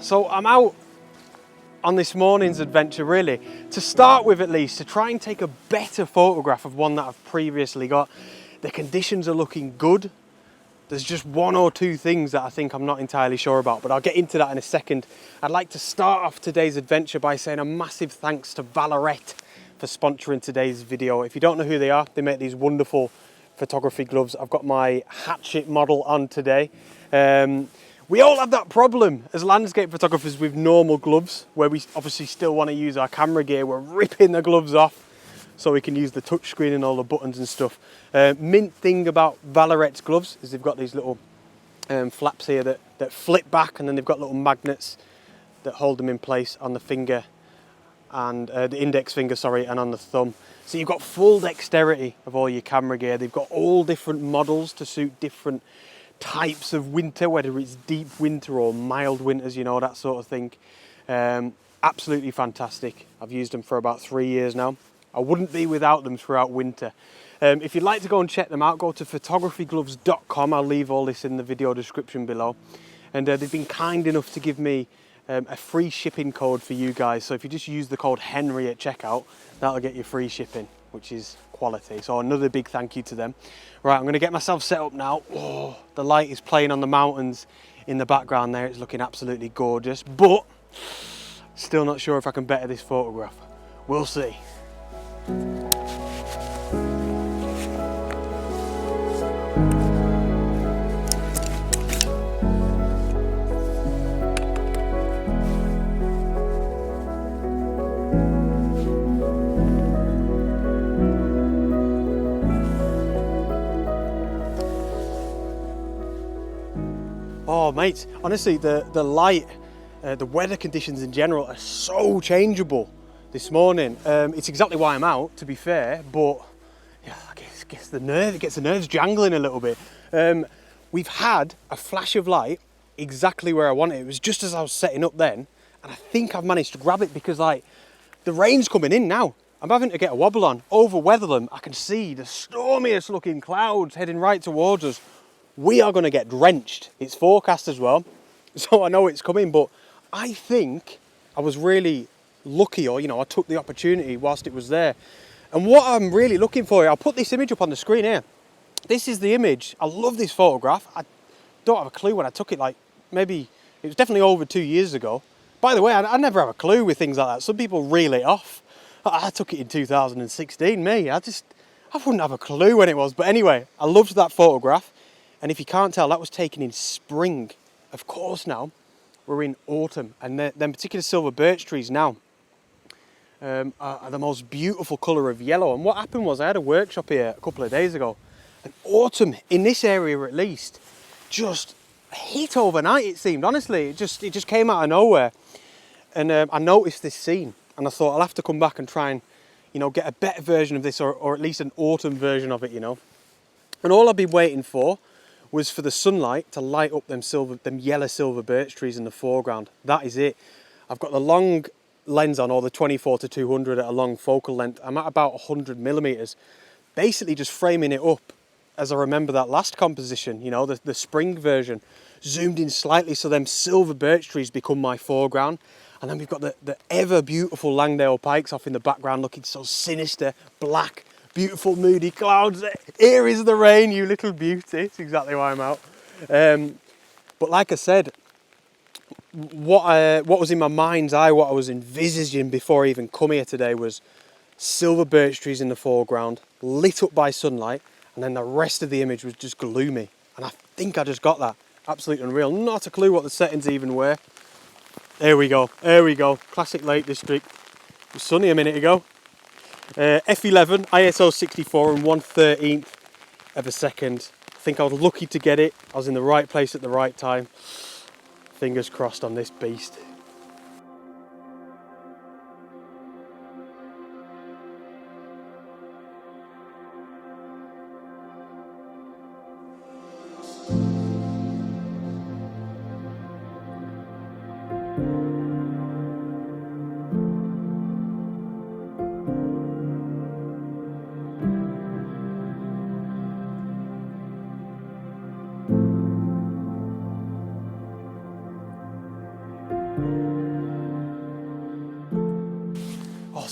So I'm out on this morning's adventure really, to start with at least, to try and take a better photograph of one that I've previously got. The conditions are looking good. There's just one or two things that I think I'm not entirely sure about, but I'll get into that in a second. I'd like to start off today's adventure by saying a massive thanks to Valorette for sponsoring today's video. If you don't know who they are, they make these wonderful photography gloves. I've got my hatchet model on today. We all have that problem as landscape photographers with normal gloves, where we obviously still want to use our camera gear. We're ripping the gloves off so we can use the touchscreen and all the buttons and stuff. Mint thing about Valorette's gloves is they've got these little flaps here that flip back, and then they've got little magnets that hold them in place on the finger and the index finger, sorry, and on the thumb. So you've got full dexterity of all your camera gear. They've got all different models to suit different types of winter, whether it's deep winter or mild winters, you know, that sort of thing. Absolutely fantastic. I've used them for about 3 years now. I wouldn't be without them throughout winter. If you'd like to go and check them out, go to photographygloves.com. I'll leave all this in the video description below. And they've been kind enough to give me a free shipping code for you guys. So if you just use the code Henry at checkout, that'll get you free shipping, which is quality. So another big thank you to them. Right, I'm going to get myself set up now. Oh, the light is playing on the mountains in the background there. It's looking absolutely gorgeous, but still not sure if I can better this photograph. We'll see. Oh, mate, honestly, the light, the weather conditions in general are so changeable this morning. It's exactly why I'm out, to be fair, but yeah, it gets the nerves jangling a little bit. We've had a flash of light exactly where I want it. It was just as I was setting up then, and I think I've managed to grab it because, like, the rain's coming in now. I'm having to get a wobble on, over weather them. I can see the stormiest looking clouds heading right towards us. We are going to get drenched. It's forecast as well, so I know it's coming, but I think I was really lucky, or, you know, I took the opportunity whilst it was there. And what I'm really looking for, I'll put this image up on the screen here. This is the image. I love this photograph. I don't have a clue when I took it, like, maybe, it was definitely over 2 years ago. By the way, I never have a clue with things like that. Some people reel it off. I took it in 2016, me. I wouldn't have a clue when it was. But anyway, I loved that photograph. And if you can't tell, that was taken in spring. Of course now, we're in autumn. And them particular silver birch trees now are the most beautiful colour of yellow. And what happened was I had a workshop here a couple of days ago. And autumn, in this area at least, just hit overnight, it seemed. Honestly, it just came out of nowhere. And I noticed this scene. And I thought I'll have to come back and try and, you know, get a better version of this, or at least an autumn version of it, you know. And all I've been waiting for was for the sunlight to light up them yellow silver birch trees in the foreground. That is it. I've got the long lens on, or the 24-200 at a long focal length. I'm at about 100 millimeters, basically just framing it up as I remember that last composition, you know, the spring version, zoomed in slightly so them silver birch trees become my foreground. And then we've got the ever beautiful Langdale pikes off in the background, looking so sinister, black, beautiful moody clouds. Here is the rain, you little beauty. It's exactly why I'm out. But like I said, what was in my mind's eye, what I was envisaging before I even come here today, was silver birch trees in the foreground, lit up by sunlight, and then the rest of the image was just gloomy. And I think I just got that. Absolutely unreal. Not a clue what the settings even were. There we go. There we go. Classic Lake District. It was sunny a minute ago. F11, ISO 64 and 1/13 of a second. I think I was lucky to get it. I was in the right place at the right time. Fingers crossed on this beast.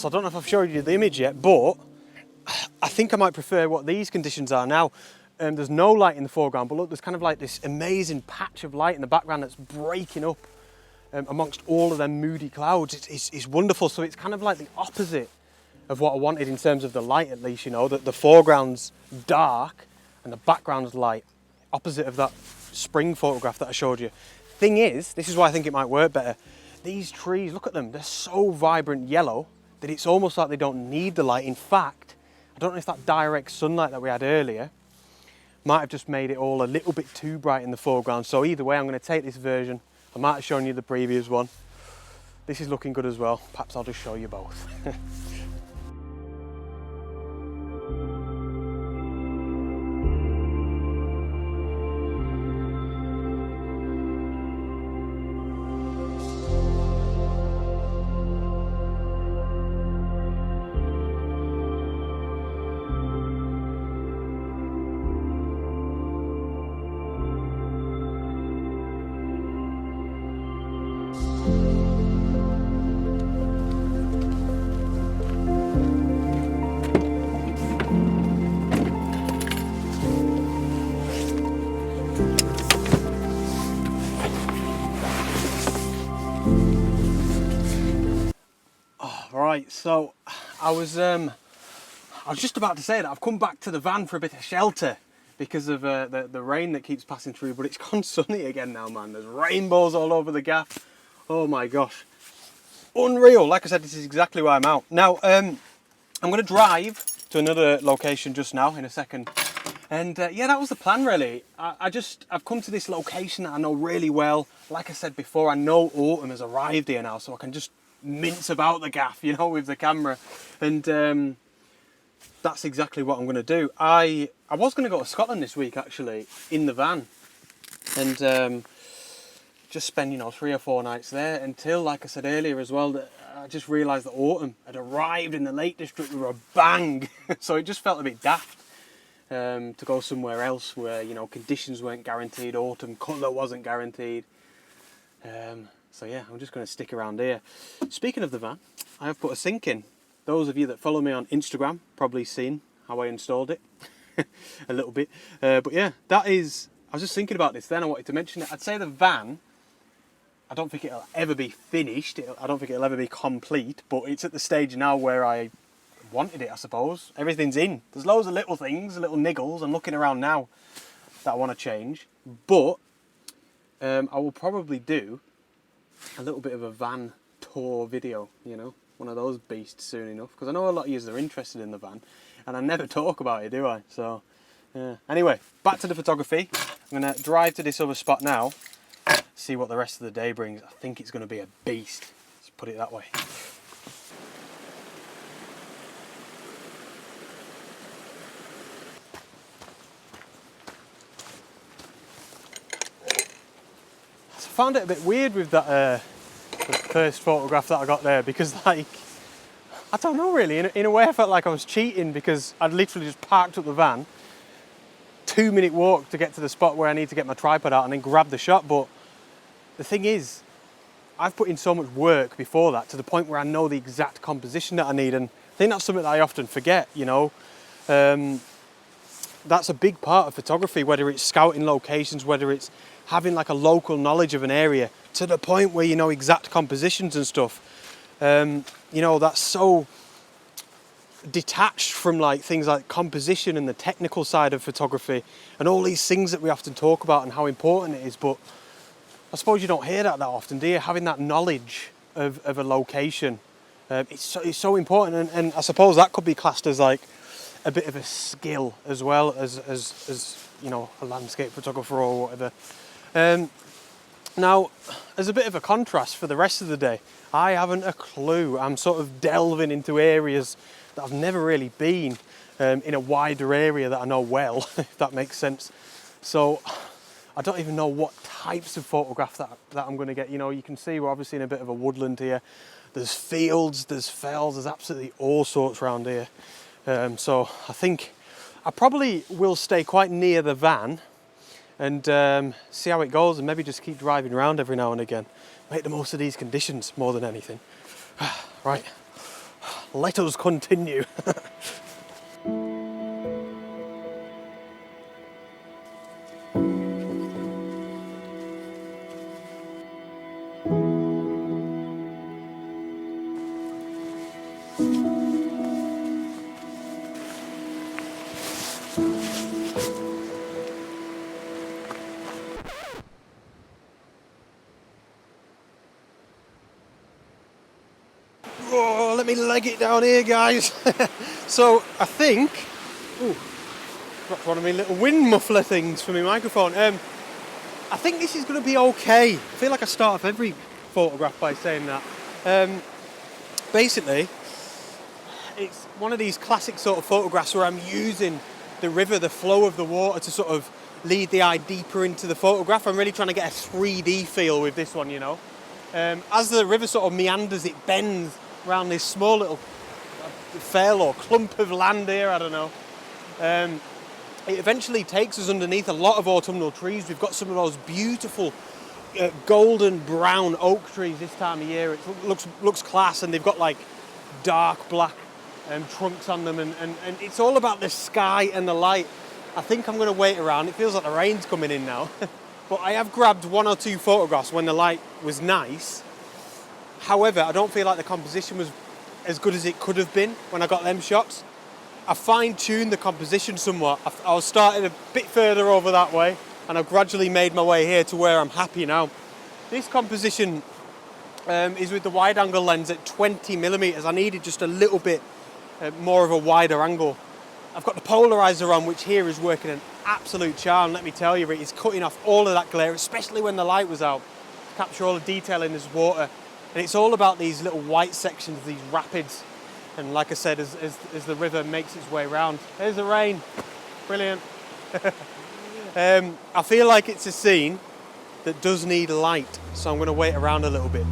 So I don't know if I've showed you the image yet, but I think I might prefer what these conditions are now. There's no light in the foreground, but look, there's kind of like this amazing patch of light in the background that's breaking up amongst all of them moody clouds. It's wonderful. So it's kind of like the opposite of what I wanted in terms of the light, at least, you know, that the foreground's dark and the background's light, opposite of that spring photograph that I showed you. Thing is, this is why I think it might work better. These trees, look at them, they're so vibrant yellow that it's almost like they don't need the light. In fact, I don't know if that direct sunlight that we had earlier might have just made it all a little bit too bright in the foreground. So either way, I'm going to take this version. I might have shown you the previous one. This is looking good as well. Perhaps I'll just show you both. Right, so I was just about to say that I've come back to the van for a bit of shelter because of the rain that keeps passing through, but it's gone sunny again now, man. There's rainbows all over the gaff. Oh my gosh, unreal. Like I said, this is exactly why I'm out now. I'm going to drive to another location just now in a second, and yeah, that was the plan really. I've come to this location that I know really well. Like I said before, I know autumn has arrived here now, so I can just mince about the gaff, you know, with the camera, and that's exactly what I'm going to do. I was going to go to Scotland this week actually in the van, and just spend, you know, 3 or 4 nights there until, like I said earlier as well, that I just realised that autumn had arrived in the Lake District with a bang. So it just felt a bit daft to go somewhere else where, you know, conditions weren't guaranteed, autumn colour wasn't guaranteed. So yeah, I'm just going to stick around here. Speaking of the van, I have put a sink in. Those of you that follow me on Instagram probably seen how I installed it a little bit. But yeah, that is, I was just thinking about this then, I wanted to mention it. I'd say the van, I don't think it'll ever be finished. I don't think it'll ever be complete, but it's at the stage now where I wanted it, I suppose. Everything's in. There's loads of little things, little niggles. I'm looking around now that I want to change. But I will probably do a little bit of a van tour video, you know, one of those beasts soon enough, because I know a lot of you are interested in the van and I never talk about it, do I? So yeah. Anyway, back to the photography. I'm going to drive to this other spot now, see what the rest of the day brings. I think it's going to be a beast, let's put it that way. I found it a bit weird with that the first photograph that I got there, because, like, I don't know really, in a way I felt like I was cheating because I'd literally just parked up the van, 2-minute walk to get to the spot where I need to get my tripod out and then grab the shot. But the thing is, I've put in so much work before that to the point where I know the exact composition that I need, and I think that's something that I often forget, you know. That's a big part of photography, whether it's scouting locations, whether it's having like a local knowledge of an area to the point where you know exact compositions and stuff. You know, that's so detached from like things like composition and the technical side of photography and all these things that we often talk about and how important it is. But I suppose you don't hear that often, do you? Having that knowledge of a location, it's so important, and I suppose that could be classed as like a bit of a skill as well as you know, a landscape photographer or whatever. Now, as a bit of a contrast for the rest of the day, I haven't a clue. I'm sort of delving into areas that I've never really been, in a wider area that I know well, if that makes sense. So I don't even know what types of photograph that I'm going to get. You know, you can see we're obviously in a bit of a woodland here. There's fields, there's fells, there's absolutely all sorts around here. So I think I probably will stay quite near the van and see how it goes, and maybe just keep driving around every now and again. Make the most of these conditions more than anything. Right, let us continue. Oh, let me leg it down here, guys. So I think, ooh, dropped one of my little wind muffler things for my microphone. I think this is going to be okay. I feel like I start off every photograph by saying that. Basically, it's one of these classic sort of photographs where I'm using the river, the flow of the water to sort of lead the eye deeper into the photograph. I'm really trying to get a 3D feel with this one, you know. As the river sort of meanders, it bends around this small little fell or clump of land here, I don't know. It eventually takes us underneath a lot of autumnal trees. We've got some of those beautiful golden brown oak trees this time of year. It looks class, and they've got like dark black trunks on them, and it's all about the sky and the light. I think I'm going to wait around. It feels like the rain's coming in now. But I have grabbed 1 or 2 photographs when the light was nice. However, I don't feel like the composition was as good as it could have been when I got them shots. I fine-tuned the composition somewhat. I was starting a bit further over that way, and I've gradually made my way here to where I'm happy now. This composition is with the wide-angle lens at 20mm. I needed just a little bit more of a wider angle. I've got the polarizer on, which here is working an absolute charm. Let me tell you, it is cutting off all of that glare, especially when the light was out, to capture all the detail in this water. And it's all about these little white sections, these rapids. And like I said, as the river makes its way round. There's the rain. Brilliant. I feel like it's a scene that does need light, so I'm going to wait around a little bit.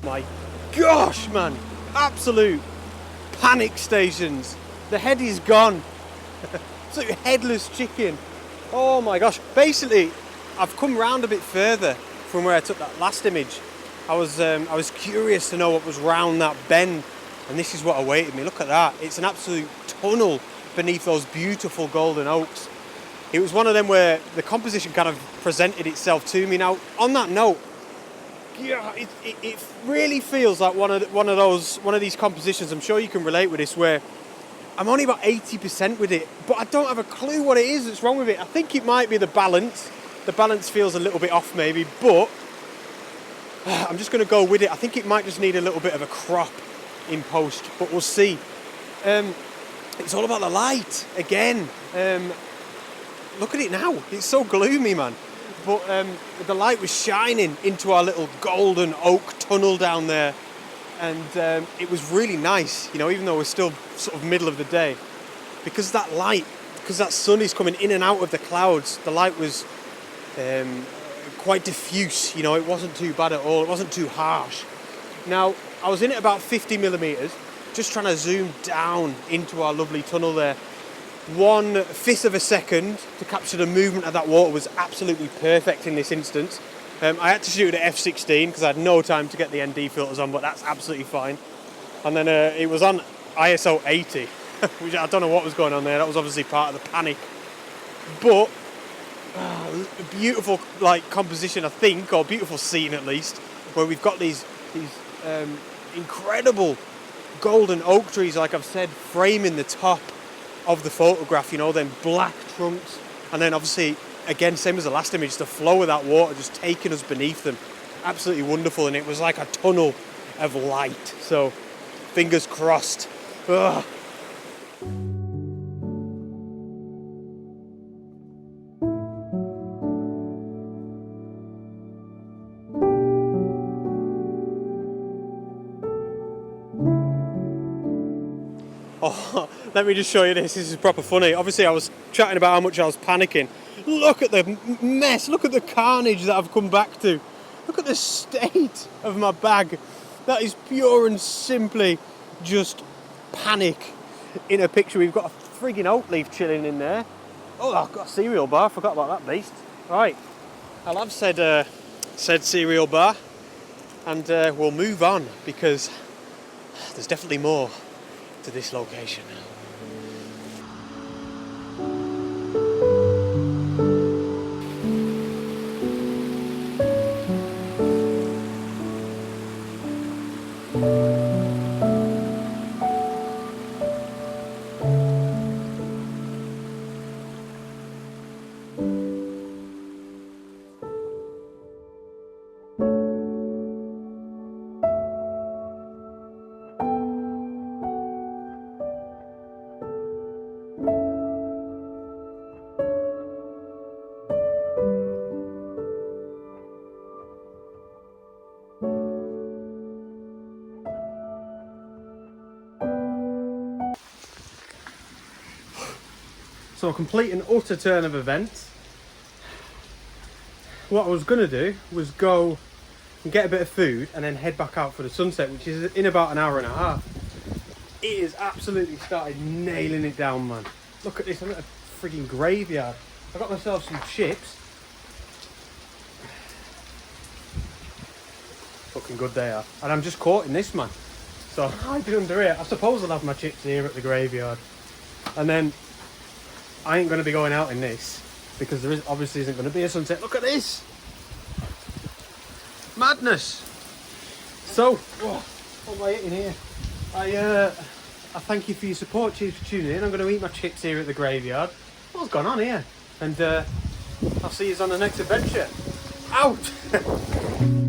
My gosh, man, absolute panic stations. The head is gone. It's like a headless chicken. Oh my gosh. Basically, I've come round a bit further from where I took that last image. I was curious to know what was round that bend, and this is what awaited me. Look at that. It's an absolute tunnel beneath those beautiful golden oaks. It was one of them where the composition kind of presented itself to me. Now, on that note, yeah, it really feels like one of these compositions. I'm sure you can relate with this, where I'm only about 80% with it, but I don't have a clue what it is that's wrong with it. I think it might be the balance. The balance feels a little bit off maybe, but I'm just going to go with it. I think it might just need a little bit of a crop in post, but we'll see. It's all about the light again. Look at it now. It's so gloomy, man. But the light was shining into our little golden oak tunnel down there, and it was really nice, you know, even though we're still sort of middle of the day, because that light, because that sun is coming in and out of the clouds. The light was quite diffuse, you know. It wasn't too bad at all. It wasn't too harsh. Now, I was in at about 50mm, just trying to zoom down into our lovely tunnel there. 1/5 of a second to capture the movement of that water was absolutely perfect in this instance. I had to shoot at f/16 because I had no time to get the ND filters on, but that's absolutely fine. And then it was on ISO 80, which I don't know what was going on there. That was obviously part of the panic. But a beautiful like composition, I think, or beautiful scene at least, where we've got these incredible golden oak trees, like I've said, framing the top of the photograph, you know, then black trunks, and then obviously, again, same as the last image, the flow of that water just taking us beneath them. Absolutely wonderful, and it was like a tunnel of light. So, fingers crossed. Ugh. Oh, let me just show you this. This is proper funny. Obviously, I was chatting about how much I was panicking. Look at the mess. Look at the carnage that I've come back to. Look at the state of my bag. That is pure and simply just panic in a picture. We've got a frigging oat leaf chilling in there. Oh, I've got a cereal bar. I forgot about that beast. Right, I'll have said cereal bar, and we'll move on because there's definitely more to this location. So a complete and utter turn of events. What I was going to do was go and get a bit of food and then head back out for the sunset, which is in about an hour and a half. It has absolutely started nailing it down, man. Look at this, I'm at a frigging graveyard. I got myself some chips. Looking good they are. And I'm just caught in this, man. So I've been under here. I suppose I'll have my chips here at the graveyard. And then I ain't going to be going out in this because there obviously isn't going to be a sunset. Look at this! Madness! So, what am I eating here? I thank you for your support. Cheers for tuning in. I'm going to eat my chips here at the graveyard. What's gone on here? And I'll see you on the next adventure. Out!